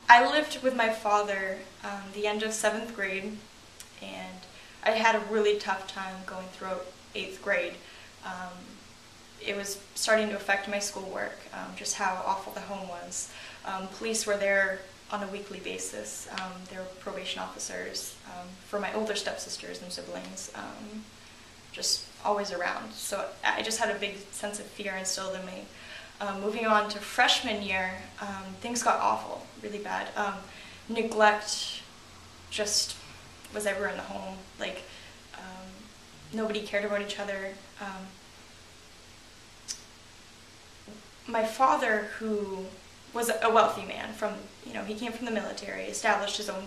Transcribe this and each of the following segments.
I lived with my father the end of 7th grade, and I had a really tough time going through 8th grade. It was starting to affect my schoolwork, just how awful the home was. Police were there on a weekly basis. There were probation officers for my older stepsisters and siblings, just always around. So I just had a big sense of fear instilled in me. Moving on to freshman year, things got awful, really bad. Neglect just was everywhere in the home. Like, nobody cared about each other. My father, who was a wealthy man from, he came from the military, established his own,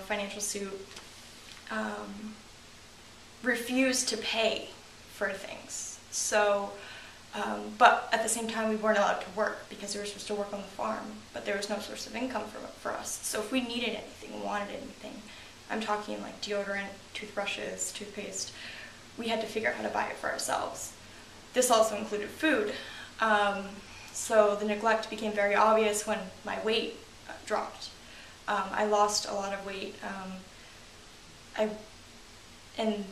financial suit, refused to pay for things. So, but at the same time, we weren't allowed to work because we were supposed to work on the farm, but there was no source of income for us. So if we needed anything, wanted anything, I'm talking like deodorant, toothbrushes, toothpaste, we had to figure out how to buy it for ourselves. This also included food. So the neglect became very obvious when my weight dropped. I lost a lot of weight. And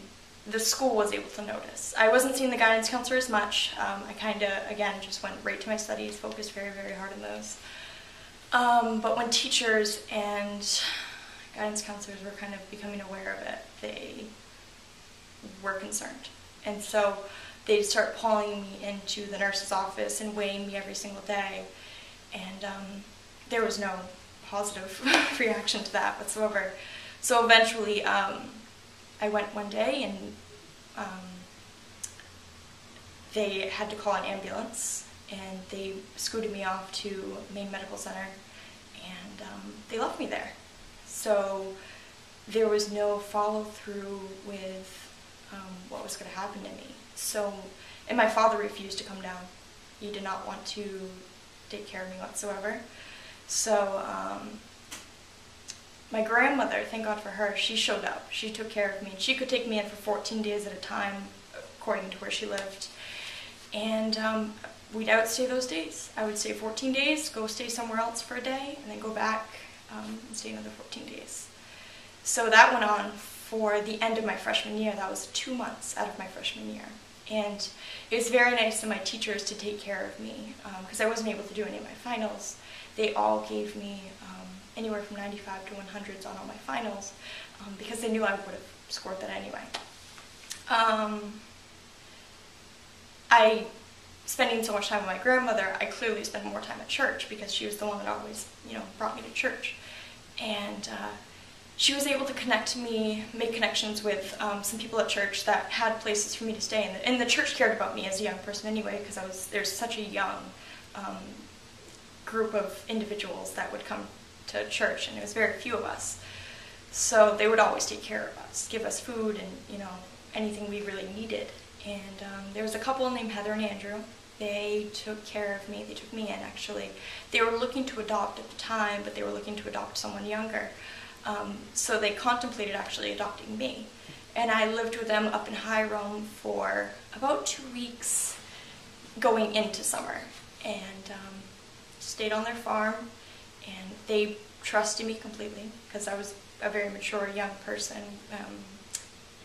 the school was able to notice. I wasn't seeing the guidance counselor as much. I kind of, again, just went right to my studies, focused very, very hard on those. But when teachers and guidance counselors were kind of becoming aware of it, they were concerned. And so they'd start pulling me into the nurse's office and weighing me every single day. And there was no positive reaction to that whatsoever. So eventually, I went one day and they had to call an ambulance, and they scooted me off to Maine Medical Center, and they left me there. So there was no follow-through with what was going to happen to me. So, and my father refused to come down. He did not want to take care of me whatsoever. So my grandmother, thank God for her, she showed up. She took care of me. She could take me in for 14 days at a time, according to where she lived. And we'd outstay those days. I would stay 14 days, go stay somewhere else for a day, and then go back and stay another 14 days. So that went on for the end of my freshman year. That was 2 months out of my freshman year. And it was very nice of my teachers to take care of me, because I wasn't able to do any of my finals. They all gave me anywhere from 95 to 100s on all my finals, because they knew I would have scored that anyway. Spending so much time with my grandmother, I clearly spent more time at church because she was the one that always, brought me to church. And she was able to connect me, make connections with some people at church that had places for me to stay. And the church cared about me as a young person anyway, because there's such a young group of individuals that would come to church, and there was very few of us. So they would always take care of us, give us food and, anything we really needed. And there was a couple named Heather and Andrew. They took care of me. They took me in, actually. They were looking to adopt at the time, but they were looking to adopt someone younger. So they contemplated actually adopting me. And I lived with them up in Hiram for about 2 weeks going into summer. And stayed on their farm, and they trusted me completely because I was a very mature young person,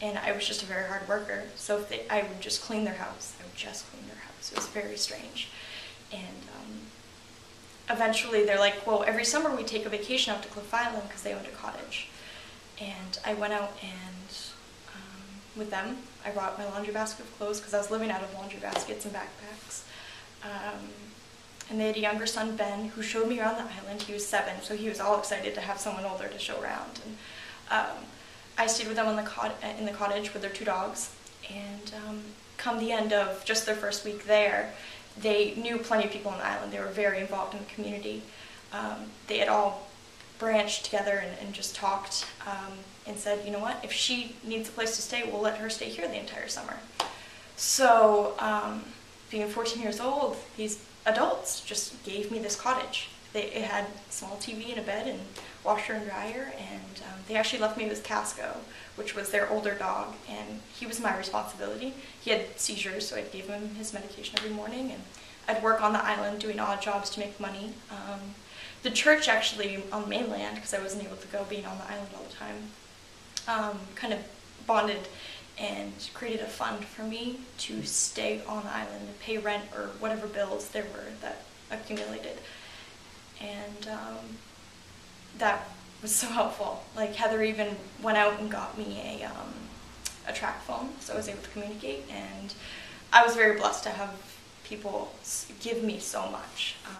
and I was just a very hard worker. So if I would just clean their house. I would just clean their house. It was very strange. And eventually they're like, well, every summer we take a vacation out to Cliff Island because they owned a cottage. And I went out and with them, I brought my laundry basket of clothes because I was living out of laundry baskets and backpacks. And they had a younger son, Ben, who showed me around the island. He was 7, so he was all excited to have someone older to show around. And I stayed with them in the cottage with their 2 dogs. And come the end of just their first week there, they knew plenty of people on the island. They were very involved in the community. They had all branched together and just talked and said, you know what, if she needs a place to stay, we'll let her stay here the entire summer. So being 14 years old, these adults just gave me this cottage. It had a small TV and a bed and washer and dryer, and they actually left me with Casco, which was their older dog, and he was my responsibility. He had seizures, so I gave him his medication every morning, and I'd work on the island doing odd jobs to make money. the church actually on the mainland, because I wasn't able to go being on the island all the time, kind of bonded and created a fund for me to stay on the island and pay rent or whatever bills there were that accumulated. And that was so helpful. Like Heather even went out and got me a track phone, so I was able to communicate, and I was very blessed to have people give me so much.